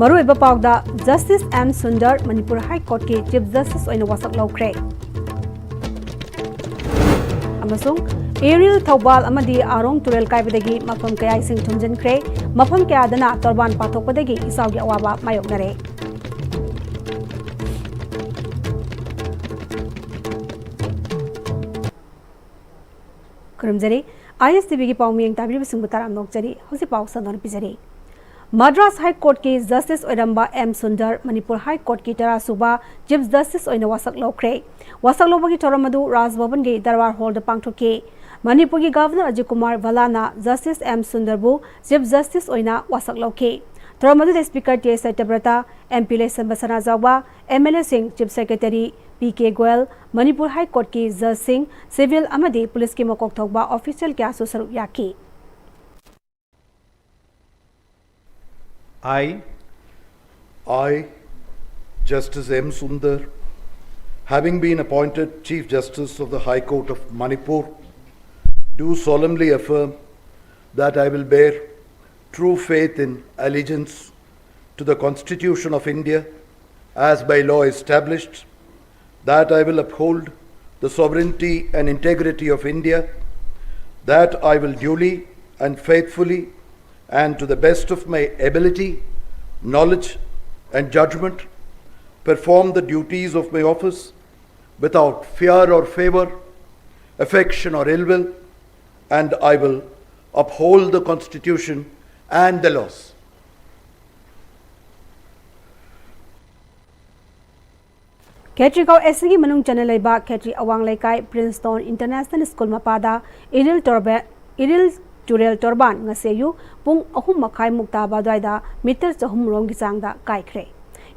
मरुइबा पाउदा justice M Sundar Manipur high court के chief justice ओइना वासक लौख्रे अमसुंग एरियल थौबाल अमदी आरोंग तुरेल कायबदगी मफम कया इसिंग थुमजनख्रे मफम कयादना तोरबान पाथोकपदगी इसाउगी अवाबा मायोकनरे करमजरी ISTV की पाउमियंग ताबिब सिंह बताराम नोकजरी हौसी पाउ सदन पिजरी मद्रास हाई कोर्ट की जस्टिस ओरंबा M Sundar Manipur high court की तरासुबा चीफ जस्टिस ओइना वासक लौख्रे वासक लौबगी थोरमदु राजभवन के दरबार हॉल पांगथोके मणिपुर की गवर्नर अजय कुमार भलाना जस्टिस एम सुंदरबु चीफ जस्टिस ओइना वासक लौखे थोरमदु स्पीकर टी सत्यव्रता MP लेसन बसना जावा MLA Singh chief secretary PK Goel Manipur high court की जज सिंह सिविल अमदी पुलिस की मकोक थोकबा ऑफिशियल क्या सरुक याकी I, Justice M. Sundar, having been appointed Chief Justice of the High Court of Manipur, do solemnly affirm that I will bear true faith and allegiance to the Constitution of India as by law established, that I will uphold the sovereignty and integrity of India, that I will duly and faithfully and to the best of my ability, knowledge and judgment perform the duties of my office without fear or favor, affection or ill will, and I will uphold the Constitution and the laws. Ketri Kau SG Manung Channel Laiba Ketri Awang Laikai Princeton International School Mapada Iril Turel Torban Ngaseyu Pung Ahum Makai Mukta Badwaida Meter Chahum Rong Gizangda Kaikre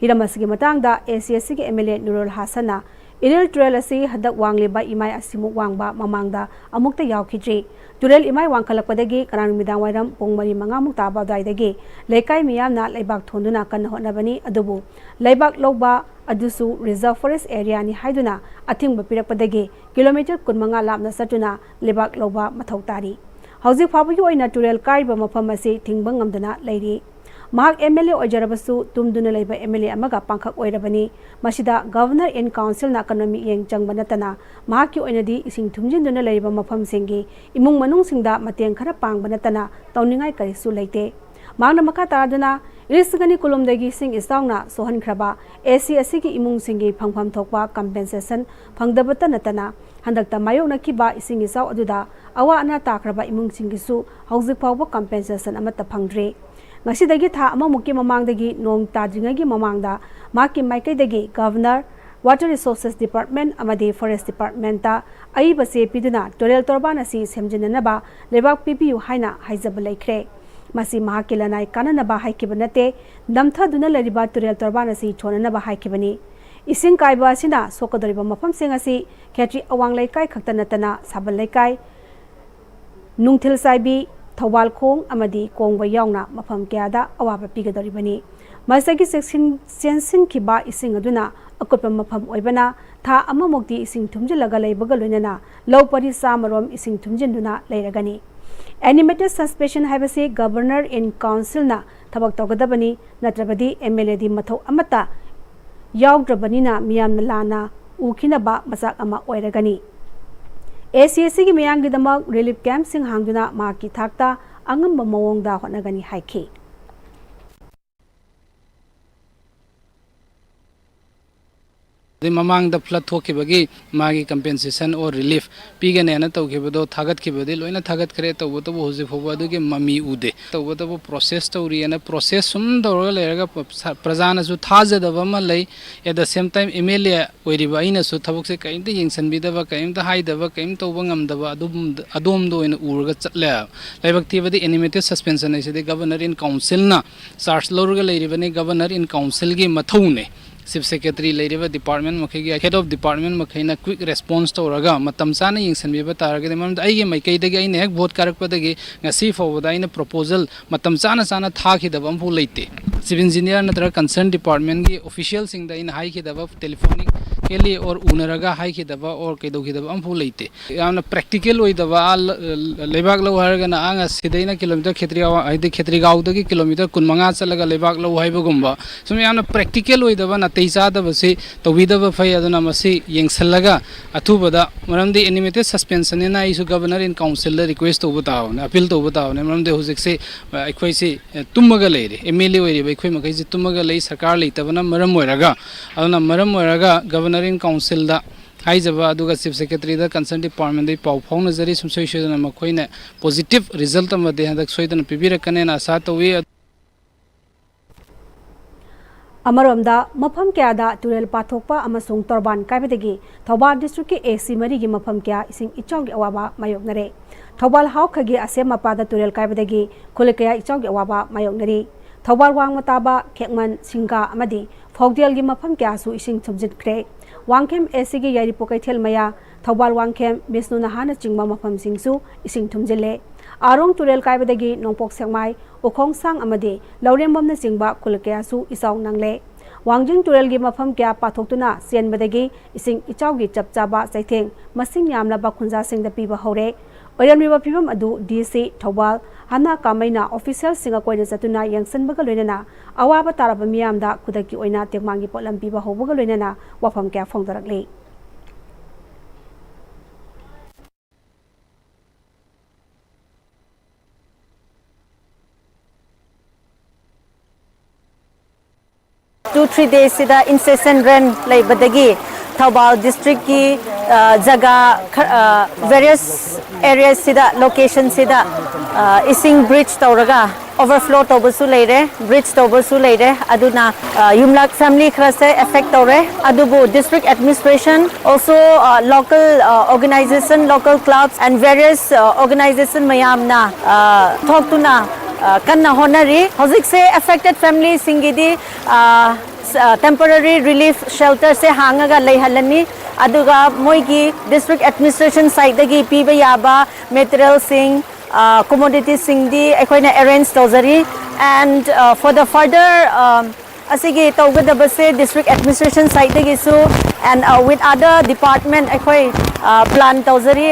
Hiramasigi Matangda ACSC MLA Nurul Hasana Iril Turel Asi Hadak Wangliba Imai Asimuk Wangba Mamangda Amukta Yaukidri Turel Imai Wankalakpadagi Karang Midang Wairam Pung Mari Manga Mukta Badwaidagi Laikai Miyamna Laibak Thonduna Kan Honabani Adubu Laibak Loba Adusu Reserve Forest Area ni Haiduna Ating Bapirakpadagi Kilometer Kunmanga Labna Satuna Laibak Loba Mathautari Hauzik Fabugi oina Turel Kaiba mafam asi thingbang ngamdana leiri mahak MLA ojarabasu tumduna leiba MLA amaga pangkhak oirabani masida governor and council na economy yeng changbanatana mahaki oinadi ising thumjinduna leiba mafam singi imung manung singda mateng khara pangbanatana tawningai karisu leite magna makha taraduna Irisgani kulumdagi sing isawna sohan khraba ACSC ki imung singi phangpham thokpa compensation phangdabata natana handakta mayokna kiba ising isaw aduda awa ana takraba imung singisu hauzik phawba compensation amata phangdre ngasidagi tha ama mukki mamangdagi nong tadringagi mamangda maki maikaidagi governor Water Resources Department amadi Forest Department ta aibase piduna Torel Torban asi semjinanaba lebak PPU haina haijaba laikre Masi Mahakilanai Kananaba Haikibanate, Namthaduna Lariba Turel Torbanasi, Tonanaba Haikibani. Ising Kaiba Sina, Sokodariba Mapam Singasi, Ketri Awang Laikai Kaktanatana, Sabal Laikai, Nungtil Saibi, Tawal Kong, Amadi, Kong Wayongna, Mapam Kiada, Awaba Pigadoribani. Masagi Sensin Kiba Ising Aduna, Akopa Mapam Oibana, Ta Amamokti Ising Tumjalagalai Bagalunana, Low Pari Samarom Ising Tumjinduna, Lairagani. Animated suspension habase governor in council na thabak tawgadabani natrabadi MLA di mathau amata yaugdrabani na miyam lana ukina ba masak ama oiragani ACSC gi miyang gidamak relief camp sing hangduna ma ki thakta angamba mawongda honagani haiki The Mamang the flood Tokibagi, Magi compensation or relief, Pigan and Tokibo, Tagat Kibodi, Loina Tagat Creator, whatever was if Wadugi Mami Ude, the whatever process to and a process some the royal area Prazanas with Taza the Vamalay at the same time Emilia, where Divina Sutabuka came the Jinsan Bidava came the Haidava came to Wangam the Adumdo in Urgat Lea. Live activity animated suspension is the governor in council na Sars Lorga Lady governor in council game Matone. Chief Secretary Lady Department Makagi, Head of Department Makina quick response to Raga, Matamsana Yingsan Viva Target, I may Kay the neck, both Karakpadagi, Nasi for the proposal, Matamsana Sana Taki the Vampu Late. Civil engineer and other concerned department officials in the in high above telephonic practically or unaraga hai khidaba or kedo khidaba ampu leite yamna practical oidaba lebak lo harga na anga sidaina kilometer khetrigaw aidi khetrigaw dagi kilometer 15 chalaga lebak lo haiba gumba sum yamna practical oidaba na teisa da basi tawidaba phai aduna masi yengsallaga athubada maramdi animated suspension na isu governor in council la request to bataw na appeal to bataw ne maramde hojik se akhoi se tummaga leire MLA oire akhoi makai se tummaga lei sarkar leitabana maram oiraga aduna maram oiraga governor in council da haijaba aduga chief secretary da concerned department dai pau phone jari sumsoi shedana makoina positive result amade hadak soidana pibirakane na asa towi अमरोमदा मफम क्यादा तुरेल पाथोकपा अमसुंग तोरबान कायबदगी Thoubal district के AC मरीगी मफम क्या इसिंग इचौगी अवाबा मायोगनरे थौबाल हाउखगी असेम मपादा तुरेल कायबदगी खुलकया इचौगी अवाबा मायोगनरी थौबाल वांग मतबा खेकमन सिंगा अमदी फौगदेलगी मफम क्यासु इसिंग थुमजितख्रे वांगखेम AC गी यारिपो कैथेल मया थौबाल वांगखेम बिष्णु नहाना चिंगमा मफम सिंगसु इसिंग थुमजिले आरोंग तुरेल कायबदगी नोंपोक सेकमाई उखोंग सांग अमदी लौरेंबमना चिंगबा खुलकयासु इसाउ नंगले वांगजिंग तुरेलगी मफम क्या पाथोक्तुना सेनबदगी इसिंग इचाउगी चपचाबा चैथेंग मसिंग यामलाबा खुंजा सिंगदा पीबा हौरे ओयरमिबा फिबम अदु DC थौबाल हना कामैना ऑफिशियल सिंगा कोइना जतुना यंगसनबगा लोइनना अवाबा ताराबा मियामदा खुदकी ओइना तेगमांगी पोलम पीबा हौबगा लोइनना वाफम क्या फोंगदरकले Two, 3 days sida incessant rain laibadagi Thoubal district ki jaga various areas sida location sida ising bridge tawraga overflow tawbasu leire bridge tawbasu leire aduna yumlak family khrase affect tawre adubu district administration also local organization local clubs and various organization mayamna thoktuna kanna honari hojik se affected family singidi temporary relief shelter se hangaga leihalani aduga moigi district administration side dagi piba yaba material sing commodity sing di ekoina arrange tawzari and for the further asigi tawgadaba se district administration side dagi su and with other department ekoi plan tawzari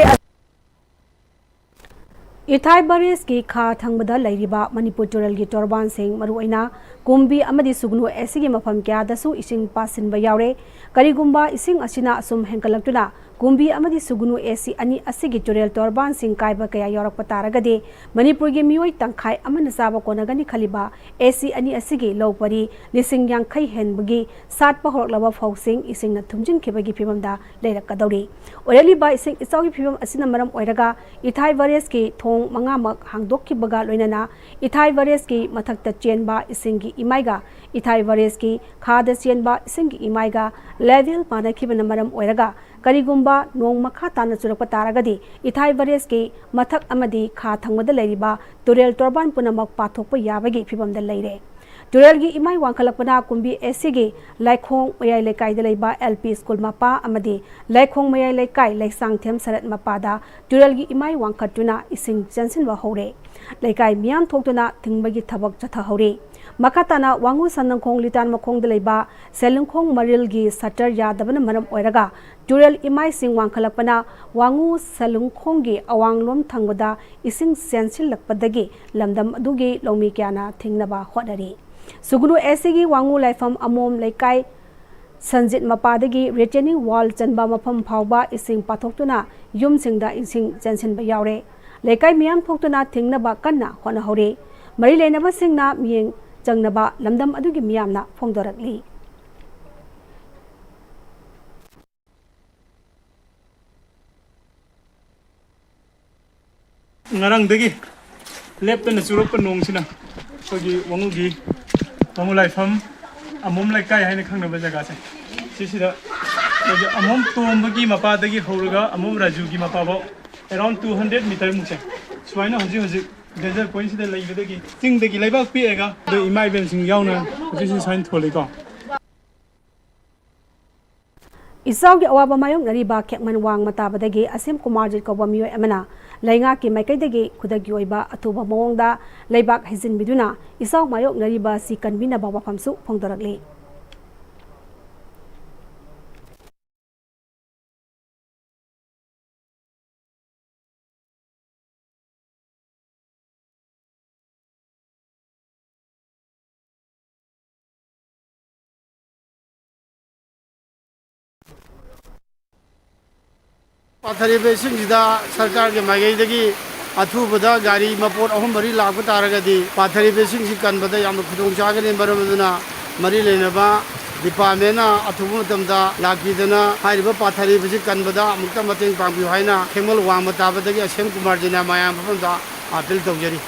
इथाई बरेस की खा थंगबदा लैरिबा मणिपुर टोरल की टोरबान Singh मरुइना Kunbi अमदी सुगनु AC की मफम क्या दसु इसिंग पासिनबा यावरे करिगुंबा इसिंग असिना assume हेंकलक्तुना Kunbi अमदी सुगनु AC अनि असिगी टोरल टोरबान सिंह कायबा कया यारक पतारगदे मणिपुर की मियोय तंखाय अमन साबा कोनगनी खलिबा एसी अनि असिगी लौपरी लिसिंग यांखै हेनबगी सात पहरलबा फौसिंग इसिंग न थुमजिन खेबगी फिबमदा लेरकदौरी ओरलिबा इसिंग इसाउगी फिबम असिना मरम ओइरगा इथाई बरेस की थोंग मंगामक हांगदोखिबगा लोइनना इथाई बरेस की मथक्ता चेनबा इसिंगी इमाइगा इथाई बरेस की खाद चेनबा इसिंगी इमाइगा लेवल पानखिबन मरम ओइरगा करिगुंबा नोंग मखा ताना चुरक तारगदी इथाई बरेस की मथक अमदी खा थंगबदा लैरिबा तुरेल टोरबान पुनमक पाथोकप याबगी फिबमदा लैरे तुरेल की इमाई वांखलपना कुंबी एसी की लाइखोंग मयाई लेकाई लेबा LP स्कूल मपा अमदी लाइखोंग मयाई लेकाई लाइसांगथेम सरत मपादा तुरेल की इमाई वांखटुना इसिंग जंसिन हौरे लेकाई मियाम थोक्तुना थिंगबगी थबक चथहौरे मखाताना वांगु सनंखोंग लिटान मखोंग लेबा सेलंखोंग मरिल की सटर यादबन मरम ओइरगा तुरेल इमाई सिंग वांखलपना वांगु सलुंखोंग की अवांगलोम थंगबदा इसिंग सेंसिल लकपदगी लमदम अदुगी लौमी क्याना थिंगनबा होटरी सुगुनु एसीगी वांगु लाइफम अमोम लेकाई संजित मपादगी रिटेनिंग वॉल चनबा मफम फावबा इसिंग पाथोक्तुना युम सिंगदा इसिंग जंसिनबा यावरे लेकाई मियाम थोक्तुना थिंगनबा कन्ना होनहौरे मरी लेनबा सिंगना मियेंग चंगनबा लमदम अदुगी मियामना फोंदोरकली ngarangdagi leptana churokpa nongsina sogi wangugi wangu laifam amom laikai haina khangnaba jaga se sisida sogi amom tombagi mapadagi horaga amom rajugi mapabo around 200 meter mukse swaina hoji desert point sida laibadagi singdagi laibak piega do imai ben sing yauna hoji sain tholiko इसाउगी अवाबा Mayong नरीबा खेकमन वांग मताबदगी असेम कुमार जित कौबा मियोय अमना लैंगा की मैकैदगी खुदगी ओइबा अथुबा मवोंगदा लैबाक हैजिन बिदुना इसाउ मायोंग नरीबा सी convener बाबा फमसु फोंदरकली पाथरीबेसिंगदा सरकार के माइगैदगी अथुबदा गाड़ी मपोट अहम मरी लाग तारगदी पाथरीबेसिंगसी कनबदा याम खुदों चागने मरमदना मरी लेनबा department अथुब मतमदा लागिदना हाइरिबा पाथरीबेसि कनबदा अमुक्ता मतेंग पांगबिउ हाइना खेमल वांग ताबदगी असेम कुमार जिना मायाम फमदा appeal तौजरी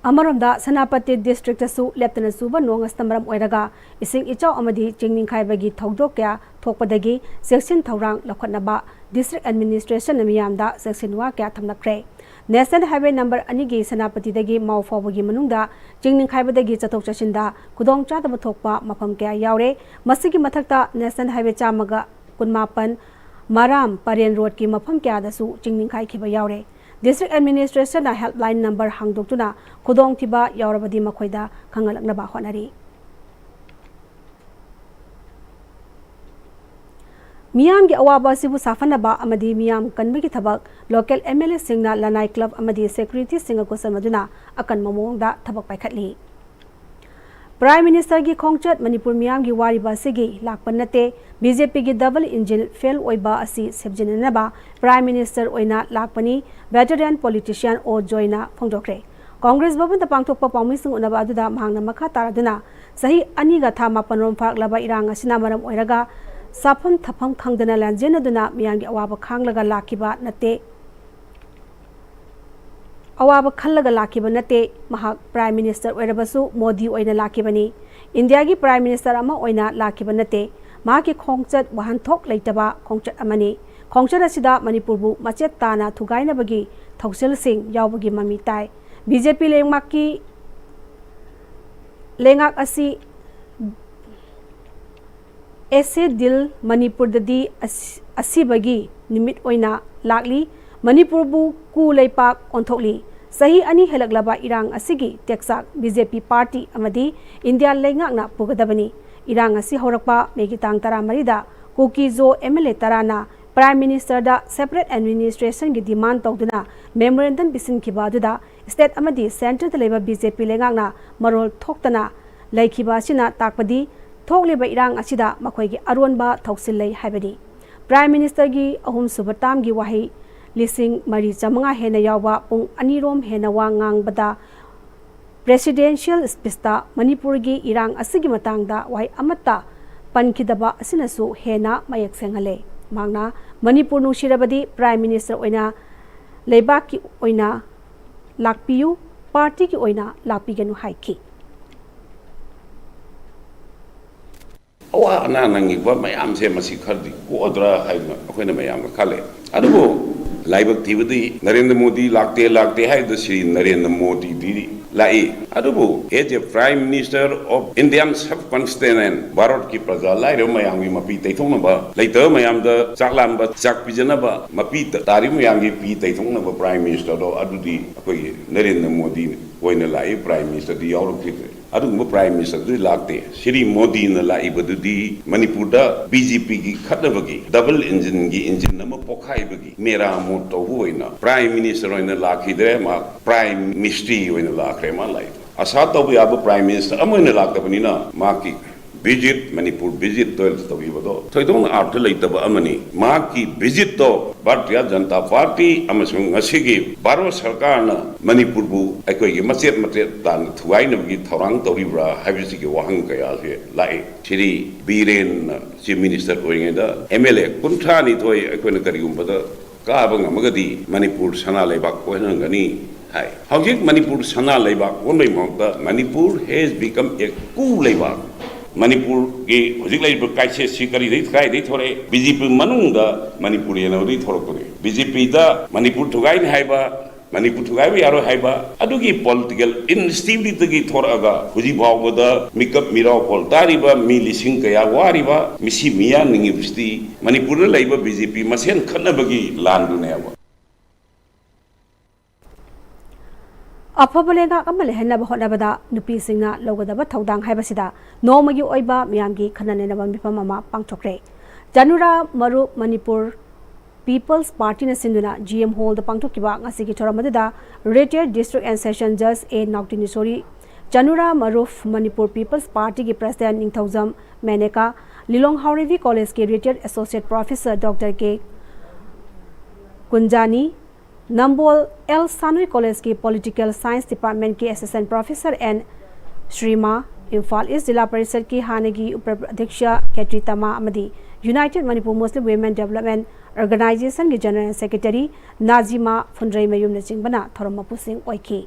अमरमदा सनापति district lieutenant सुबा नोंगस्तमरम ओइरगा इसिंग इचाव अमदी चिंगनिंखाइबगी थौदोक क्या थोकपदगी सेक्शन थौरांग लखनबा डिस्ट्रिक्ट एडमिनिस्ट्रेशन मियामदा सेक्शन वा क्या थमनख्रे नेशनल हाईवे नंबर 2 गी सनापतिदगी माउ फावबगी मनुंगदा चिंगनिंखाइबदगी चथोक चसिंदा खुदोंग चादब थोकपा मफम क्या यावरे मसिगी मथक्ता नेशनल हाईवे चामगा 19 माराम परेन रोड की मफम क्या दसु चिंगनिंखाइखिबा यावरे डिस्ट्रिक्ट एडमिनिस्ट्रेशन हेल्पलाइन नंबर हांगदोक्तुना खुदोंग थिबा यावरबदी मखोइदा खंगलकनबा होनारी मियाम की अवाबा सिबु साफनबा अमदी मियाम कनबगी थबक लोकल एमएलए सिंगना लनाई क्लब अमदी सेक्रेटरी सिंग को समदुना अकन ममोंगदा थबक पाइखटली प्राइम मिनिस्टर की खोंगचत मणिपुर मियाम की वारिबा सिगी लाकपन नते बीजेपी की डबल इंजिन फेल ओइबा असि सेबजिननबा प्राइम मिनिस्टर ओइना लाकपनी वेटरन पॉलिटिशियन ओ जोइना फोंदोखरे कांग्रेस भवन पांगथोकपा पाउमिसिंग उनबा अदुदा मांगना मखा तारदुना सही अनिगा था मापनरोम फाकलबा इरांग असिना मरम ओइरगा साफम थफम खंगदना लांजेनदुना मियाम की अवाबा खांगलगा लाखिबा नते अवाब खल्लगा लाखिबा नते महाक प्राइम मिनिस्टर ओइरबसु मोदी ओइना लाखिबनी इंडिया की प्राइम मिनिस्टर अमा ओइना लाखिबा नते माकी खोंगचत वहानथोक लेतबा खोंगचत अमनी खोंगचत असिदा मणिपुरबु मचेत ताना थुगाइनबगी थौसिल सिंह यावबगी ममी ताई बीजेपी लेंगमाकी लेंगाक असि ऐसे दिल मणिपुर ददी असिबगी निमित ओइना लाकली मणिपुरबु कु लेपाक ओंथोकली सही अनि हेलकलबा इरांग असिगी टेक्साक बीजेपी पार्टी अमदी इंडिया लेंगाकना पुगदबनी इरांग असि हौरकपा मेगी तांग 13 कुकीजो एमएलए तराना प्राइम मिनिस्टर दा सेपरेट एडमिनिस्ट्रेशन की डिमांड तौदुना मेमोरेंडम बिसिनखिबा अदुदा स्टेट अमदी सेंट्रल लेबा बीजेपी लेंगाकना मरोल थोक्तना लेखिबा सिना ताकपदी थोकलेबा इरांग असिदा मखोइगी अरोनबा थौसिल्लै हाइबनी प्राइम मिनिस्टर की अहुम सुबताम की वाही 3,400 हेना यावबा पुंग अनिरोम हेना वा ngangbada प्रेसिडेंशियल स्पीचता मणिपुर की इरांग असिगी मतंगदा वाही अमत्ता पनखिदबा असिनसु हेना मयक सेंगले मांगना मणिपुर नुसिरबदी प्राइम मिनिस्टर ओइना लेबाक की ओइना लाकपियु पार्टी की ओइना लाकपिगनु हाइकी अवा अना नंगिबा मयाम से मसी खरदी कोदरा हाइना अखोइना मयाम खाले अदुबो लाइबक थीबदी नरेंद्र मोदी लाकते हाइ द श्री नरेंद्र मोदी दी लाई अदुबो as a prime minister of Indian sub constituent Bharat की प्रजा लाइरो मयाम की मपी तैथोंनबा लैत मयाम द चाकलांबा चाक पिजनबा मपी तारि मयाम की पी तैथोंनबा प्राइम मिनिस्टर दो अदुदी अखोइ नरेंद्र मोदी ओइना लाई प्राइम मिनिस्टर दी यावरखि अदुगुम प्राइम मिनिस्टर दी लाकते श्री मोदी न लाइबदुदी मणिपुर दा बीजेपी की खदबगी डबल इंजन की इंजन नम पोखाइबगी मेरा मोट तौबु ओइना प्राइम मिनिस्टर ओइना लाखिदरे मा प्राइम मिनिस्ट्री ओइना लाखरे मा लाई आशा तौबु याब प्राइम मिनिस्टर अमोइना लाकबनिना माकी विजिट मणिपुर विजिट तौबो थोइदों अर्थ लेतब अमनी माकी विजिट तो भारतीय जनता पार्टी अमसुंग ngasiगी भारत सरकार न मणिपुरबु अकोइगी मचेत मचेत तान थुगाइनबगी थौरांग तौरिब्रा हाइबिसिगी वाहंग कया से लाई श्री बीरेन चीफ मिनिस्टर ओइगेदा एमएलए कुंथानी थोइ अकोइना करिगुंबदा काबंग मगदी मणिपुर सना लेबाक कोहनगनी हाय हौजिक मणिपुर सना लेबाक कोनबै मौका मणिपुर हैज बिकम ए कू लेबाक मणिपुर की हजिक लाइब काइसे सिकरी दै थोरे बीजेपी मनुंग मणिपुर येनौदी थोरकने बीजेपी दा मणिपुर थुगाइन हाइबा मणिपुर थुगाइब यारो हाइबा अदुगी पॉलिटिकल इनस्टेबिलिटी थोरगा हुजी बावबदा मिकअप मिराव पोल तारिबा मी लिसिंग कया वारिबा मिसी मिया निंगिबस्ती मणिपुर लाइब बीजेपी मसेन खनबगी लांदुनेबा अफब लेगा अमले हेनब होनबदा नुपी सिंगना लोगदब थौदांग हाइबसिदा नोमगी ओइबा मियामगी खननेनब मिफम अमा पांगथोक्रे जानुरा मरु मणिपुर पीपल्स पार्टी न सिंदुना जीएम हॉल द पांगथोकिबा ngasi थोरमददा रिटायर्ड डिस्ट्रिक्ट एंड सेशन जज ए नॉक्टिनिसोरी जानुरा मरुफ मणिपुर पीपल्स पार्टी की प्रेसिडेंट निंगथौजम मेनेका लिलोंग हाउरेवी कॉलेज के retired associate professor doctor K Kunjani Nambol L Sanoi college की पॉलिटिकल साइंस डिपार्टमेंट की assistant professor N Shrima Imphal east Zila Parishad की हानेगी उपाध्यक्ष खेत्री तमा united Manipur Muslim women development organisation की general secretary Najima फुंड्रई Mayum चिंबना theorem मपुसिंग ओइखी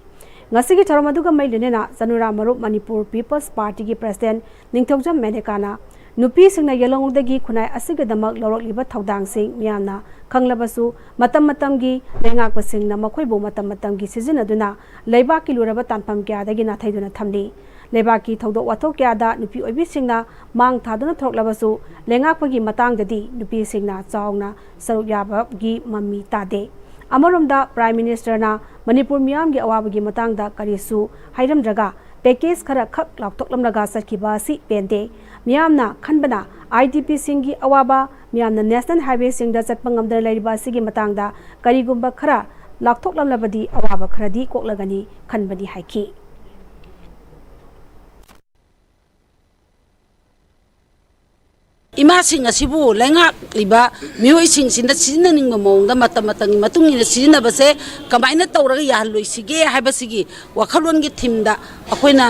ngasi thorम aduga mai lenena Janura Marup Manipur People's Party ki President Ningthokjam Menekana nupi singna yelongdagi khunai asigidamak lorokliba thaudang sing miyamna khanglabasu matam matamgi lengak pasingna makhoibu matam matamgi sizinaduna leibaki luraba tanpam kya dagi na thaiduna thamni leibaki thaudo wathok kya da nupi oibi singna mang thaduna throklabasu lengakpagi matangdadi nupi singna chaungna saruyaba gi mami tade अमरोमदा prime minister ना मणिपुर मियाम की अवाब की मतंग दा करिसु हाइरम जगह package खरा खक लापतोकलम लगा सकिबा सी पेंदे मियाम ना खनबना IDP Singh की अवाबा मियाम ना नेशनल हाईवे सिंह दा चटपंग अमदर लैरिबा सी की मतंग दा करिगुंबा खरा लापतोकलम लबदी अवाबा खरादी कोकलगनी खनबनी हाइकी इमासिंग असिबु लेंगाक लिबा मिहोइसिंग सिंदा सिजिननिंग मौंगदा मतमतंग मतुंगिना सिजिनबसे कमाइना तौरगा याहलोइसिगे हाइबसिगी वखलोनगी थीमदा अखोइना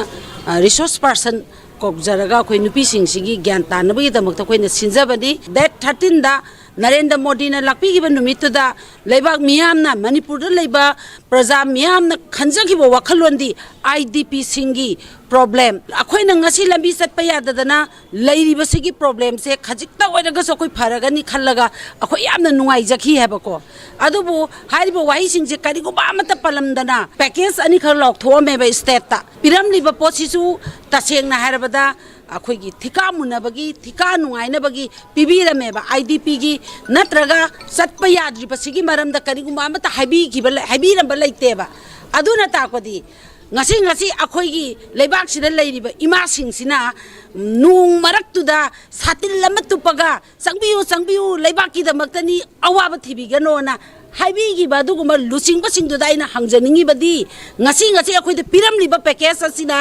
रिसोर्स पर्सन कोकजरगा अखोइ नुपिसिंगसिगी ज्ञान तानबगी दमकता अखोइना सिनजबनी डेट 13 दा नरेंद्र मोदी ने लापीगिबा नुमितुदा लेबाक मियामना मणिपुरदा लेबा प्रजा मियामना खंजगिबा वखलोंदी आईडीपी सिंगी प्रॉब्लम अखोइना ngasi lambi chatpa yadadana leiribasigi problem se khajikta oiraga so koi faragani khallaga akhoi yamna nungai jakhi hebako adubu haribo wahi singje karigo ba mata palamdana package ani khar lok thome ba state ta piramliba posisu tasengna harabada अखोई की थिका मुनबगी थिका नुंगाइनबगी पिबीरमेबा IDP की नत्रगा सत्प याद्रिबसिगी मरमदा करिगुमा अमता हाइबीरंबा लैतेबा अदुना ताकदी ngasi ngasi अखोई की लेबाक सिदा लैरिबा इमासिंगसिना नुंग मरक्तुदा सातिल लमतुपगा संगबियु लेबाक की दमक्तनी अवाब थिबिगनोना हाइबीगी बादुगुमा लुसिंग बसिंगदुदा आइना हंगजनिंगी बदी ngasi ngasi अखोई द पिरमलिबा पैकेज असिना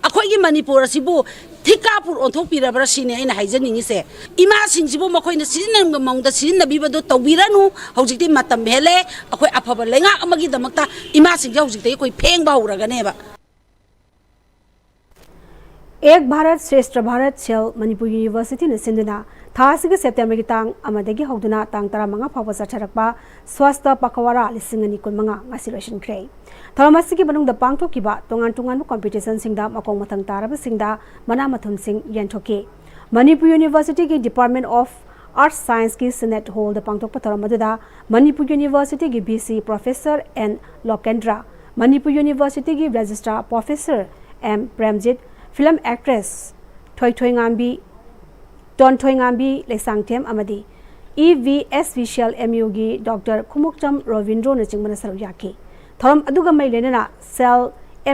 अखोई की मणिपुर असिबु थिकापुर ओंथोकपिरबरा सिने आइना हाइजनिंगी से इमा सिंगसिबु मखोइना सिजिनंग मौंगदा सिजिनबिबदो तौबिरानु हौजिकति मतम हेले अखोई अफबा लेंगा अमगी दमक्ता इमा सिंगजे हौजिकति कोई फेंगबा हौरगनेबा एक भारत श्रेष्ठ भारत सेल मणिपुर यूनिवर्सिटी ने सिंधुना थासिग सेप्टेम्बर की तांग अमदगी हौदुना तांग 15 फाउबा चथरकपा स्वास्थ्य पखवारा 2015 लोशन ख्रे थरमसी की बनुंग द पांगथोकिबा तोंगान तोंगान कॉम्पिटिशन सिंगदा मकोंग मतंग तारब सिंगदा मना मथुम सिंग यंथोके मणिपुर यूनिवर्सिटी की डिपार्टमेंट ऑफ आर्ट्स साइंस की सिनेट हॉल द पांगथोक थरमदुदा मणिपुर यूनिवर्सिटी की VC professor N Lokendra Manipur university की registrar professor M Premjit film actress Thoithoingambi Tonthoingambi Leishangthem अमदी EVS विशल MU की डॉक्टर खुमुकचम रोविंद्रो ने चिंगमना सरुक याकी थरम अदुगा मै लेना सेल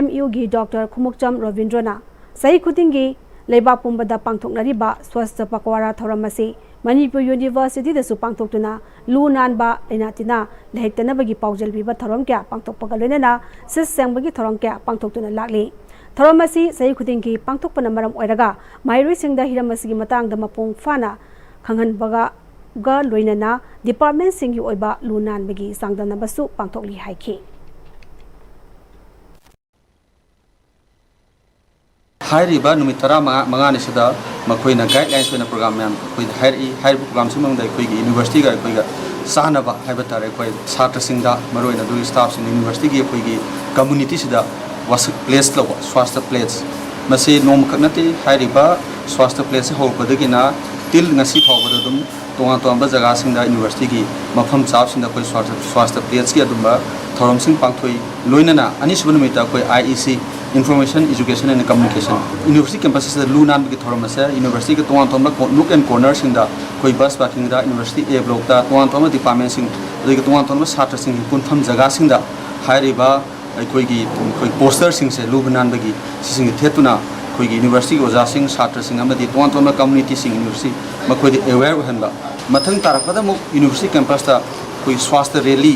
MU की डॉक्टर खुमुकचम रोविंद्रोना सही खुदिंगी लेबा पुंबदा पांगथोकनरिबा स्वस्थ पकवारा थरम असी मणिपुर यूनिवर्सिटी दसु पांगथोकतुना लू नानबा लेनातिना लेहतनबगी पाउजलबीबा थरम क्या पांगथोकपगा लेना सिस सेंबगी थरम क्या पांगथोकतुना लागली थरम असी सही खुदिंगी पांगथोकपना मरम ओइरगा माइरुइसिंगदा हिरम असिगी मतंगदा मपुंग फाना खंगनबगा गा लोइनना डिपार्टमेंट सिंगी ओइबा लू नानबगी सांगदनबसु पांगथोकली हाइखी हाइरिबा नुमित 15 सिदा मखोइना गाइडलाइंस ओइना प्रोग्राम मैम कोइ हाइरि प्रोग्राम सिमंग दै कोइ यूनिवर्सिटी गा कोइ सानबा हाइबा तारे कोइ छात्र सिंगदा मरोइना दु स्टाफ सिंग यूनिवर्सिटी की कोइ कम्युनिटी सिदा वास प्लेस लो स्वास्थ्य प्लेस मसे नोम खनते हाइरिबा स्वास्थ्य प्लेस हो बदगिना तिल ngasi फावबद दुम तोंगा तोंबा जगह सिंगदा यूनिवर्सिटी की मफम चाप सिंगदा कोइ स्वास्थ्य प्लेस की अदुम थोरम सिंग पांगथोइ लोइनना अनिसुब नुमिता कोइ IEC Information Education and Communication University campus is the Lunan की थोरम से यूनिवर्सिटी के तोंगा तोंबा नुक एंड कॉर्नर सिंगदा कोइ बस पार्किंग दा यूनिवर्सिटी ए ब्लॉक दा तोंगा तोंबा डिपार्टमेंट सिंग अदि तोंगा तोंबा छात्र सिंग पुनफम जगह सिंगदा हाइरिबा कोई पोस्टर सिंग से लुबनानबगी सिंग थेतुना कोई यूनिवर्सिटी ओजा सिंग छात्र सिंग अमदी तोंगा तोंबा कम्युनिटी सिंग यूनिवर्सिटी मखोइ अवेयर हनबा मथंग तारकदा मु यूनिवर्सिटी कैंपस दा कोई स्वास्थ्य rally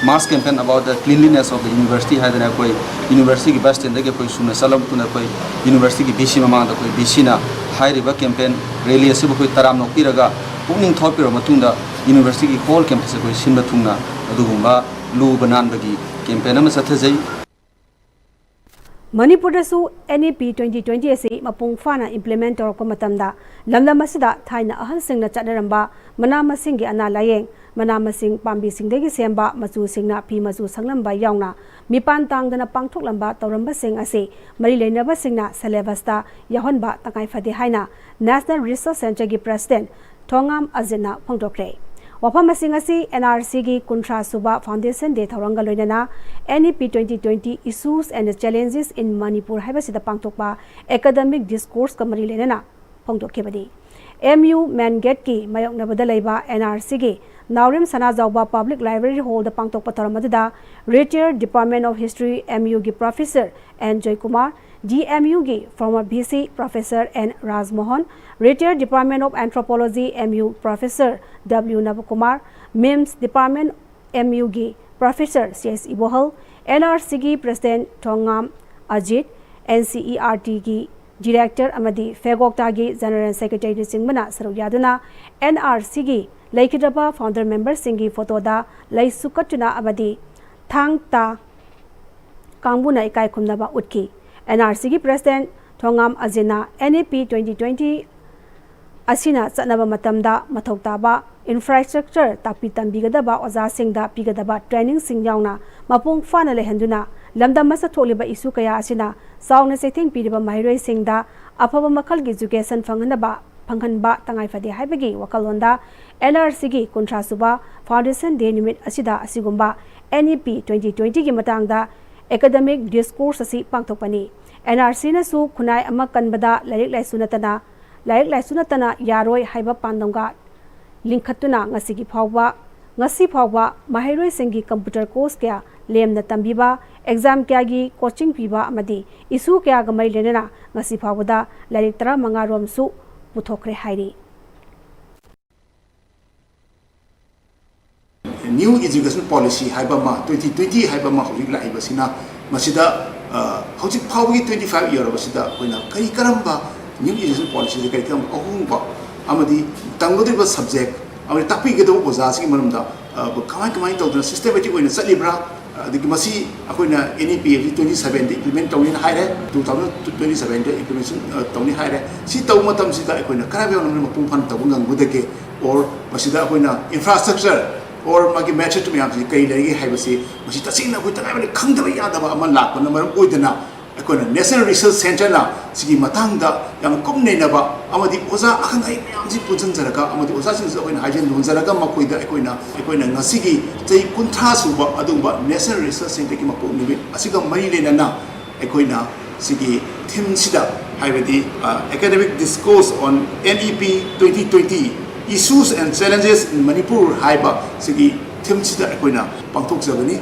mass campaign about the cleanliness of the university hadana koi university ki bus stand ke koi sumna salam tuna koi university ki BC mamang da koi BC na high river campaign rally asibu koi taram nokpiraga pungning thopiro matungda university ki whole campus koi sinba thungna ꯑꯗꯨꯒꯨꯝꯕ ꯂꯨꯕ ꯅꯥꯟꯕꯒꯤ campaign ꯑꯃ ꯆꯠꯊꯖꯩ ꯃꯅꯤꯄꯨꯔꯗꯁꯨ NEP 2020 ꯑꯁꯤ ꯃꯄꯨꯡ ꯐꯥꯅ implement ꯇꯧꯔꯛꯄ ꯃꯇꯝꯗ ꯂꯝꯗꯝ ꯑꯁꯤꯗ ꯊꯥꯏꯅ ꯑꯍꯜꯁꯤꯡꯅ ꯆꯠꯅꯔꯝꯕ ꯃꯅꯥ ꯃꯁꯤꯡꯒꯤ ꯑꯅꯥ ꯂꯥꯌꯦꯡ ꯃꯅꯥ ꯃꯁꯤꯡ ꯄꯥꯝꯕꯤꯁꯤꯡꯗꯒꯤ ꯁꯦꯝꯕ ꯃꯆꯨꯁꯤꯡꯅ ꯐꯤ ꯃꯆꯨ ꯁꯪꯂꯝꯕ ꯌꯥꯎꯅ ꯃꯤꯄꯥꯟ ꯇꯥꯡꯗꯅ ꯄꯥꯡꯊꯣꯛꯂꯝꯕ ꯇꯧꯔꯝꯕꯁꯤꯡ ꯑꯁꯤ ꯃꯔꯤ ꯂꯩꯅꯕꯁꯤꯡꯅ ꯁꯦꯂꯦꯕꯁꯇ ꯌꯥꯎꯍꯟꯕ ꯇꯉꯥꯏꯐꯗꯦ ꯍꯥꯏꯅ ꯅꯦꯁꯅꯦꯜ ꯔꯤꯁꯔꯁ ꯁꯦꯟꯇꯔꯒꯤ ꯄ꯭ꯔꯦꯁꯤꯗꯦꯟꯠ ꯊꯣꯉꯥꯝ ꯑꯖꯤꯠꯅ ꯐꯣꯡꯗꯣꯛꯈ꯭ꯔꯦ ꯋꯥꯐꯝꯁꯤꯡ ꯑꯁꯤ NRCꯒꯤ 30ꯁꯨꯕ ꯐꯥꯎꯟꯗꯦꯁꯟ ꯗꯦ ꯊꯧꯔꯝꯒ ꯂꯣꯏꯅꯅ NEP 2020 Issues and Challenges in Manipur ꯍꯥꯏꯕꯁꯤꯗ ꯄꯥꯡꯊꯣꯛꯄ ꯑꯦꯀꯥꯗꯦꯃꯤꯛ ꯗꯤꯁꯀꯣꯔꯁꯀ ꯃꯔꯤ ꯂꯩꯅꯅ ꯐꯣꯡꯗꯣꯛꯈꯤꯕꯅꯤ MU ꯃꯦꯟ ꯒꯦꯠꯀꯤ ꯃꯥꯌꯣꯛꯅꯕꯗ ꯂꯩꯕ NRCꯒꯤ ꯅꯥꯎꯔꯦꯝ ꯁꯅꯥꯖꯥꯎꯕ ꯄꯕ꯭ꯂꯤꯛ ꯂꯥꯏꯕ꯭ꯔꯦꯔꯤ ꯍꯣꯜꯗ ꯄꯥꯡꯊꯣꯛꯄ ꯊꯧꯔꯝ ꯑꯗꯨꯗ ꯔꯤꯇꯥꯌꯔ ꯗꯤꯄꯥꯔꯠꯃꯦꯟꯠ ꯑꯣꯐ ꯍꯤꯁꯇ꯭ꯔꯤ MUꯒꯤ ꯄ꯭ꯔꯣꯐꯦꯁꯔ N Joykumar DMUꯒꯤ former VC Professor N Rajmohan Retired Department of Anthropology MU Professor W Navakumar MIMS Department MUgi Professor CS Ibohal NRCgi President Thongam Ajit NCERTgi Director Amadi Fegoktagi General Secretary Singbana Saru Yaduna NRCgi Laikidaba Founder Member Singi Photoda Lai Sukatuna Amadi Thangta Kambuna Ikai Kumnaba Utki NRCgi President Thongam Ajina NEP 2020 asina chanaba matamda mathau taba infrastructure takpi tambigadaba ozasingda pigadaba training sing yauna mapung fana lehenduna lamdam masa tholiba isu kaya asina sauna sething piriba mairoi singda afaba makalgi education phanghanba tangai fade haibagi wakalonda NRCgi 30suba foundation day nimit asida asigumba NEP 2020 gi matangda academic discourse asi pangthokpani NRC na su khunai ama kanbada larik laisuna yaroi haiba pandamga linkhatuna ngasi phawba mahairoi singi computer course kya lemna tambiba exam kya gi coaching piba amadi isu kya ga mai lenana ngasi phawda larik 15 rom su puthokre hairi New education policy haiba ma 2020 haiba ma hojik la haiba sina masida hojik phawgi 25 year basida koina kai karamba new education policy kai kam ahungba amadi tanggodriba subject amadi tapi gedo oza sigi manumda kamai tawdna systematic oina chatlibra adigi masi akoina NEP 27 de implement tawin haire 2027 de implementation tawni haire si taw matam sida akoina karabe onam mapung phan tawungang budake or masida akoina infrastructure or magi match to me am kai legi haibasi masi tasina ko tanai bani khangdaba yadaba aman lakpa na maram oidana akoina national research center na sigi matangda yam kumneinaba amadi oza akhangai myam ji punjan jaraga amadi oza sin akoina hajen lon jaraga makoida akoina ngasigi chei kuntha suba adumba national research center ki mapo nibi asiga mai lenana akoina sigi theme sida haibadi academic discourse on NEP 2020 Issues and Challenges in Manipur haiba sigi theme sida akoina pangthok jabani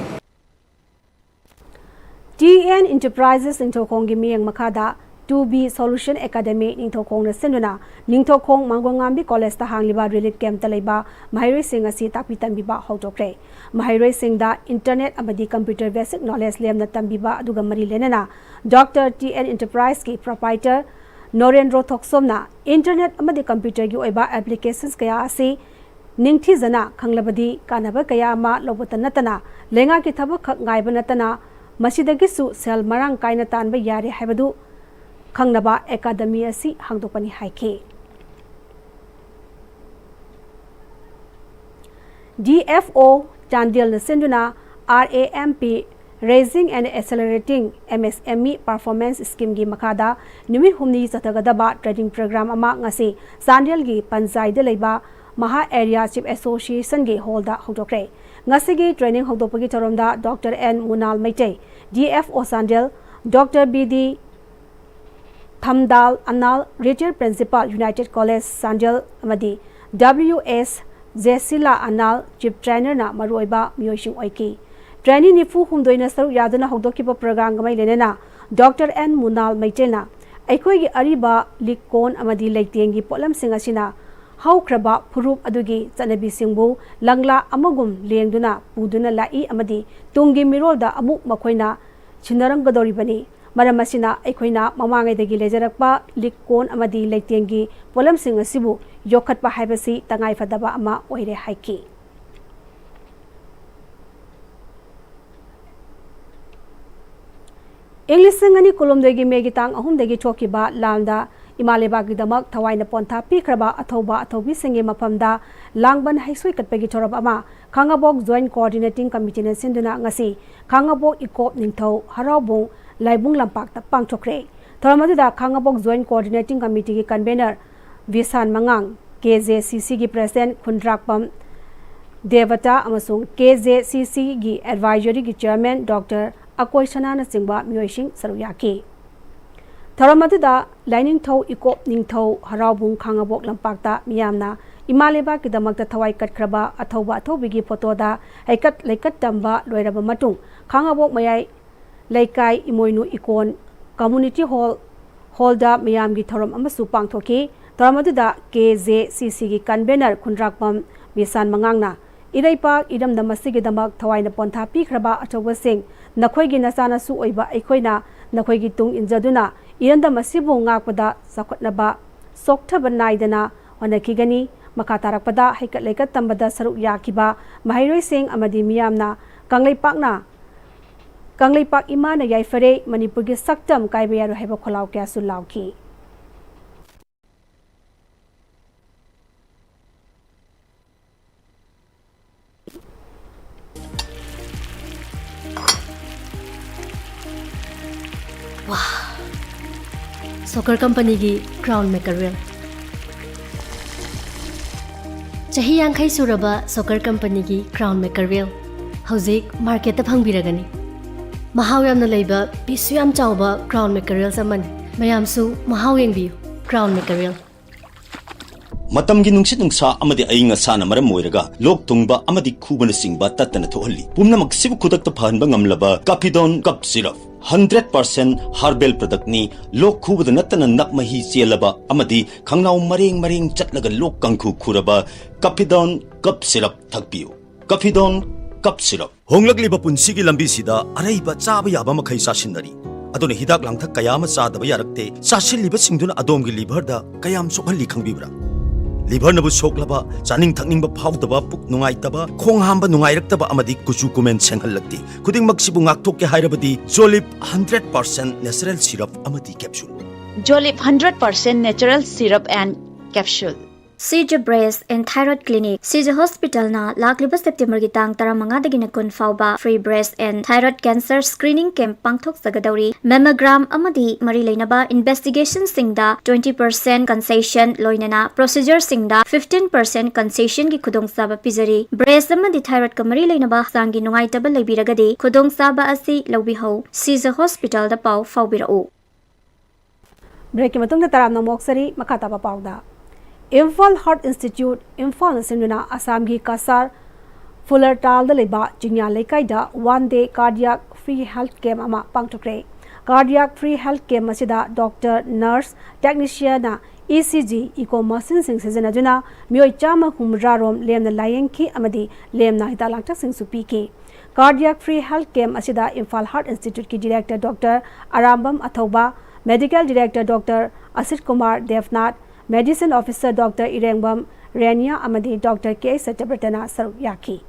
TN Enterprises Ningthokong gi miyang makada 2B Solution Academy Ningthokong na senuna Ningthokong Mangwangambi College ta hangliba relief camp ta leiba mahairoi sing asi takpi tambiba hawtokre mahairoi sing da internet amadi computer basic knowledge lem na tambiba aduga mari lenana Dr. TN Enterprise ki proprietor Norendro Thoksomna internet amadi computer gi oiba applications kaya asi ningthi jana khanglabadi kanaba kaya ma lobota natana lenga ki thabak khak ngaiba natana masidagi su sel marang kaina tanba yare haibadu khangnaba academy asi hangdopani haike DFO Chandil Senduna RAMP Raising and Accelerating MSME Performance Scheme gi makada numit humni chatagadaba training program ama ngasi Chandil gi Panjai de leiba Maha Area Chief Association gi holda hongdokre ngasi gi training hongdopagi thoromda Dr. N Munal Maitei DFO Chandil Dr. BD Thamdal Anal Retired Principal United College Chandil amadi WS Jesila Anal Chief Trainer na maroiba miyosing oiki Training nifu humdoina saru yaduna hogdokiba program gamai lenena Dr. N Munal Maitena aikoi gi ariba likon amadi leitengi polam singasina haukraba phurup adugi chanabi singbu langla amagum lengduna puduna lai amadi tungi mirolda amuk makoina chinaranggadoribani maramasina aikoina mamangaidagi lejarakpa likon amadi leitengi polam singasibu yokhatpa haibasi tangai fadaba ama oire haiki Englishangani kulumdegi megitang ahumdegi chokiba lamda imaleba gidamak thawaina pontha pikraba athoba athobi singi mapamda langban haisoi katpegi thorab ama Khangabok Joint Coordinating Committee na sinduna ngasi Khangabok ikop ningthau harabung laibung lampak ta pangchokre thoramadida Khangabok Joint Coordinating Committee ki convener Visan Mangang KJCC ki president Khundrakpam Devata amasung KJCC gi advisory ki chairman Dr. Akoi Sanana Singba Myoishing Saruyaki Thoramadida lining thau ikop ningthau harabung Khangabok lampakta miyamna Imaleba ki damakta thawai katkraba athoba athobigi photoda haikat laikat tamba loiraba matung Khangabok mayai laikai imoinu ikon community holda miyamgi thoram amasu pangthoki thoramadida KJCC gi convener Khundrakpam Misan Mangangna Iraipak idam damasigi damak thawaina pontha pikraba athoba sing nakhoigi nasana su oiba aikhoina nakhoigi tung injaduna iranda masibu ngakpada sakhatnaba sokthaban naidana honakigani Makatarakpada haikat laikat tambada saruk yakiba mahairoi sing amadi miyamna Kangleipak imana yaifare Manipur gi saktam kaibaya ro haiba kholau kya su lauki Wow, soccer company gi crown maker real Chahi Yankai Suraba Soccer Company ki Crown Maker Wheel Hauzik Market Pangbiragani Mahawam na Labor Pisuyam Chauba Crown Maker Wheel Saman Mayamsu Mahawing View Crown Maker Wheel Matamgi nungsit nungsa amadi ainga sana maram moiraga lok tungba amadi khubana singba tatana thohalli pumna maksibu khudakta phanba ngamlaba Capidon cup syrup 100% herbal product ni lok khubada natana nakmahi chelaba amadi khangnau mareng chatlaga lok kangkhu khuraba Capidon cup syrup thakpiu Capidon cup syrup honglakliba punsigi lambi sida araiba chaba yaba makhai sasinari aduna hidak langthak kayama chadaba yarakte sasilliba singduna adomgi liver da kayam sokhalli khangbibra Liver nabu soklaba chaning thakning ba phawdaba puk nungai taba khong hamba nungai raktaba amadi kuchu kumen senghal lakti kuding maksibu ngakthok ke hairabadi Jolip 100% natural syrup amadi capsule Jolip 100% natural syrup and capsule CJ Breast and Thyroid Clinic CJ Hospital na lakliba September ki tang 15 dagina kun fawba free breast and thyroid cancer screening camp pangthok sagadauri mammogram amadi mari leinaba investigation singda 20% concession loinana procedure singda 15% concession ki khudong saba pizari breast amadi thyroid ka mari leinaba sangi nungai taba leibiragadi khudong saba asi lobi ho CJ Hospital da paw fawbirau break ki matung da taram na moksari makata pa pawda Imphal Heart Institute, Imphal Simuna, Assamgi Kasar, Fuller Tal the Liba, Jingya Lekaida, 1 day cardiac free health camp ama Pangtokre. Cardiac free health camp Masida, doctor, nurse, technician, ECG, eco machine sing seasonaduna, Mio Chama Humrarom, Lem the Lion Ki Amadi, Lem Nahita Lakta Sing Supiki. Cardiac free health camp Masida, Imphal Heart Institute Ki Director Dr. Arambam Athoba, Medical Director Dr. Asit Kumar Devnath, Medicine Officer Dr. Irengbam Rania Amadi Dr. K. Satyabratana Saruyaki.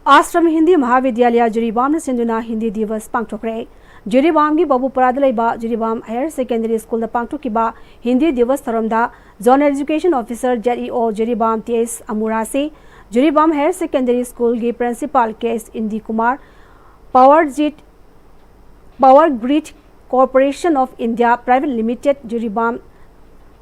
Ashram Hindi Mahavidyalaya Juribam Sinduna Hindi Divas Pangtokre. Juribam gi Babu Paradalaiba Juribam Higher Secondary School the Pangtokiba Hindi Divas Tharamda Zone Education Officer JEO Juribam T.S. Amurasi Juribam Higher Secondary School gi Principal K.S. Indi Kumar Power Grid Corporation of India Private Limited Juribam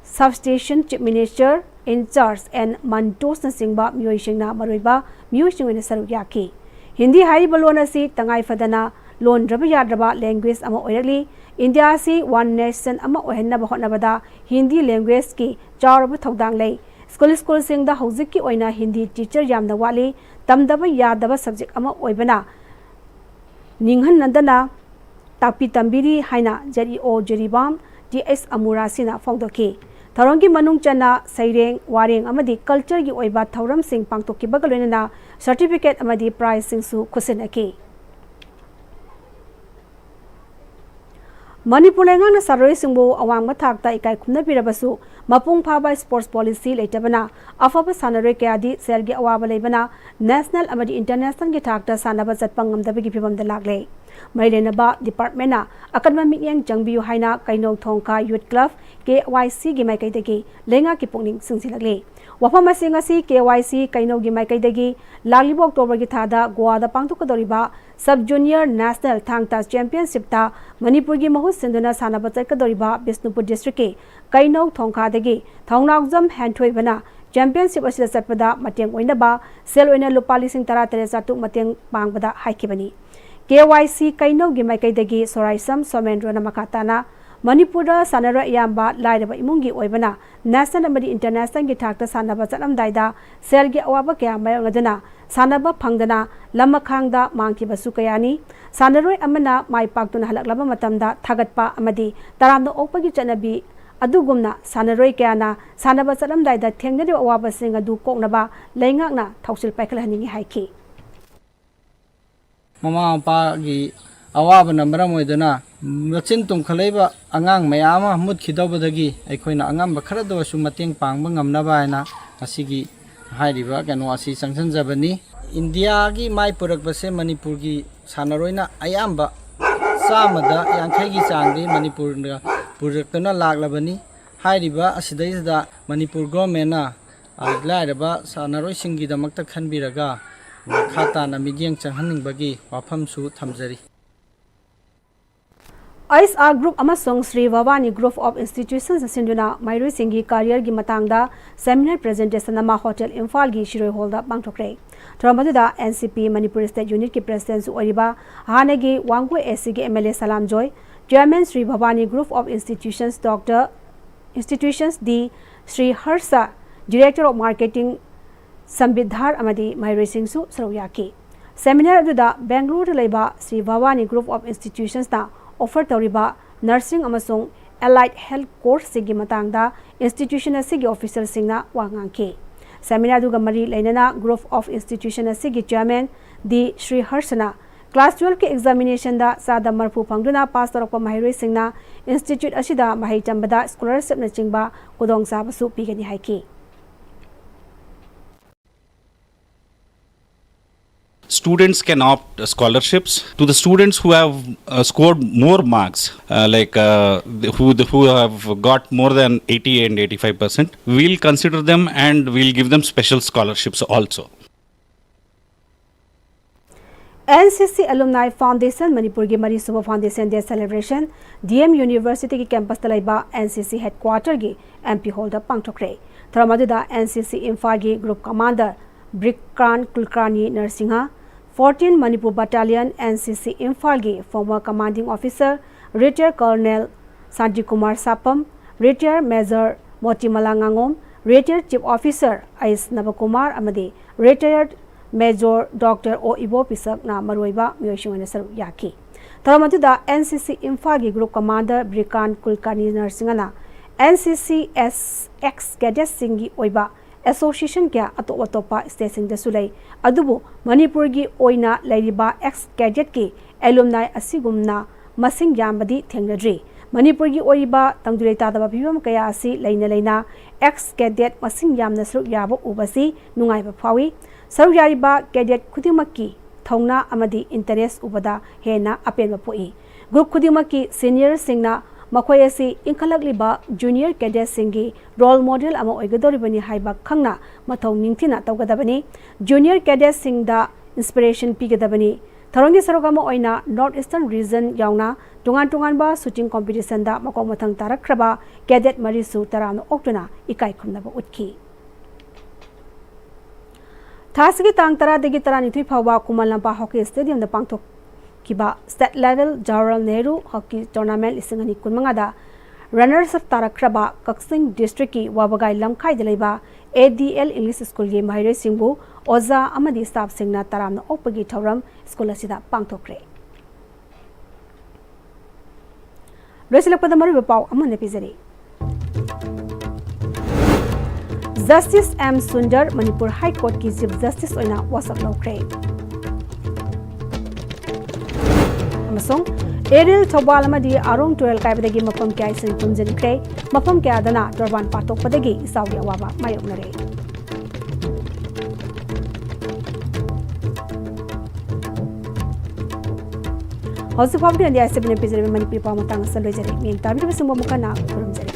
Substation Chief Minister in charge and Mantos Singba Myoishingna Maruiba Myoishing Saruyaki. Hindi Hari Balona si Tangai Fadana Lon Rabayadaba language ama oirali India si one nation ama ohenna bahonabada Hindi language ki charabu thogdang lei. School sing da hauzik oina Hindi teacher yamna wali tamdaba yadaba subject ama oibana Ninghan Nandana Tapi Tambiri Haina JEO Juribam T.S. Amurasina Faudoki. Tarongi Manung Chana Saireng Waring Amadi Culture Gi Oiba Tauram Sing Pangtoki Bagaluna Certificate Amadi Prize Sing Su Kusinaki. Manipur Langan Saroi Singbo Awang Matakta Ikai Kuna Pirabasu mapung phaba sports policy letabana afaba sanaroi kayadi selgi awaba lebana national amadi international gi thakta sanaba chatpang ngamdabagi phibam da lagle mailenaba department na akadma mikyang jangbiu haina kaino thongka youth club KYC gi maikaidagi lenga ki pungning singsilagle wafam asingasi KYC kaino gi maikaidagi laglibo October gi thada Goa da pangthukadoriba sub junior national thangta championship ta Manipur gi mahut sinduna sanaba chakadoriba Bisnupur district ke kaino thongka dagi thongnawjam handthoibana championship asida chatpada mateng oinaba sel oina lupa lising tara tere chatu mateng pangbada haikibani KYC kaino gi maikaidagi soraisam somendro namakatana Manipura sanara yamba lairaba imungi oibana national amadi international gi thakta sanaba chalamdaida selgi awaba kya mayongadana sanaba phangdana lamakhangda mangkibasu kayani sanaroi amana mai paktuna halaklaba matamda thagatpa amadi taramda okpagi chanabi adugumna sanaroi kyana sanaba chalamdaida thengnari awaba singa du koknaba leingakna thausil paikhalhaningi haiki mama pa gi awaba namra moidana machin tum khalaiba angang mayama mut khidawbadagi aikoina angamba kharado su mateng pangba ngamnaba aina asigi hairiba kano asi sangsanjabani india gi mai purakbase manipur gi sanaroina ayamba samada yankhai gi changdi manipur na purakna laglabani hairiba asidaisda manipur government na lairaba sanaroi singi damakta khanbiraga khata na migyang changhaningbagi wafam su thamjari ISR Group amasong Sri Vavani Group of Institutions sinduna Mairui Singhi career gi matangda seminar presentation ama Hotel Imphal gi Shiroi Hall da pangthokre thromaduda NCP Manipur State Unit ki president oriba hanagi Wangwe SC gi MLA Salam Joy Chairman Sri Vavani Group of Institutions D Sri Harsha Director of Marketing Sambidhar amadi Mairui Singsu Saroyaki seminar aduda Bangalore leiba Sri Vavani Group of Institutions na offer tawriba nursing amasong allied health course sigi matangda institution asigi officer singna wangangki seminar duga mari leinana group of institution asigi chairman di Sri Harsana class 12 ke examination da sada marfu phangduna pass torokpa mahiroi singna institute asida mahai chambada scholarship na chingba kodong sabasu pigani haiki Students can opt scholarships to the students who have scored more marks, who have got more than 80 and 85%. We'll consider them and we'll give them special scholarships also. NCC Alumni Foundation Manipur gi Mari Suba Foundation Day celebration DM University ki campus talaiba NCC headquarter gi MP Hall da pangthokre thromaduda NCC Imphal gi group commander Brikran Kulkarni Narsingha 14 Manipur Battalion NCC Imphal gi former commanding officer retired Colonel Sanji Kumar Sapam retired Major Motimala Ngangom retired Chief Officer Ais Navakumar amadi retired Major Dr. O Ibo Pisak na maroiba myoshingana saru yaki taramadda NCC Imphal gi group commander Brikran Kulkarni Narsingana NCC SX Cadet Singi oiba association kya atopa station da sulai adubu Manipur gi oina lairiba ex cadet ki alumni asigumna masing yambadi thengnadri Manipur gi oiba tangdulei tadaba bibam kaya asi leina ex cadet masing yamna sruk yaba ubasi nungaiba phawi saru yariba cadet khudimaki thongna amadi interest ubada hena apenba poi group khudimaki senior singna makhoi asi inkhalakliba junior cadet singi role model ama oigadoribani haiba khangna mathau ningthina tawgadabani junior cadet singda inspiration pigadabani tharongi sarogama oina north eastern region yauna tungan ba shooting competition da makok mathang tarakhraba cadet marisu tarana oktuna ikai khumnaba utki thasgi tang tara degi tarani thui phawa kumalnapa hockey stadium da pangthok kiba state level Jawaharlal Nehru hockey tournament isingani kunmangada runners up tarakraba Kaksing district ki wabagai lamkhai dalaiba ADL English school ge mahiroi singbu oza amadi staff singna taramna opagi thoram school asida pangthokre loisilakpada maru pau amane pizari Justice M Sundar Manipur High Court ki Chief Justice oina wasak lokre amasong Eril Thobal amadi Arong Tuel kaibadagi mafam kya isin punjinkhre mafam kya dana Durban patokpadagi isawi awaba mayoknare. Hausa Pabdi and the Asabin Pizza Manipuri Pamatang Salvajari, mean Tabi Sumokana, Kurumjari.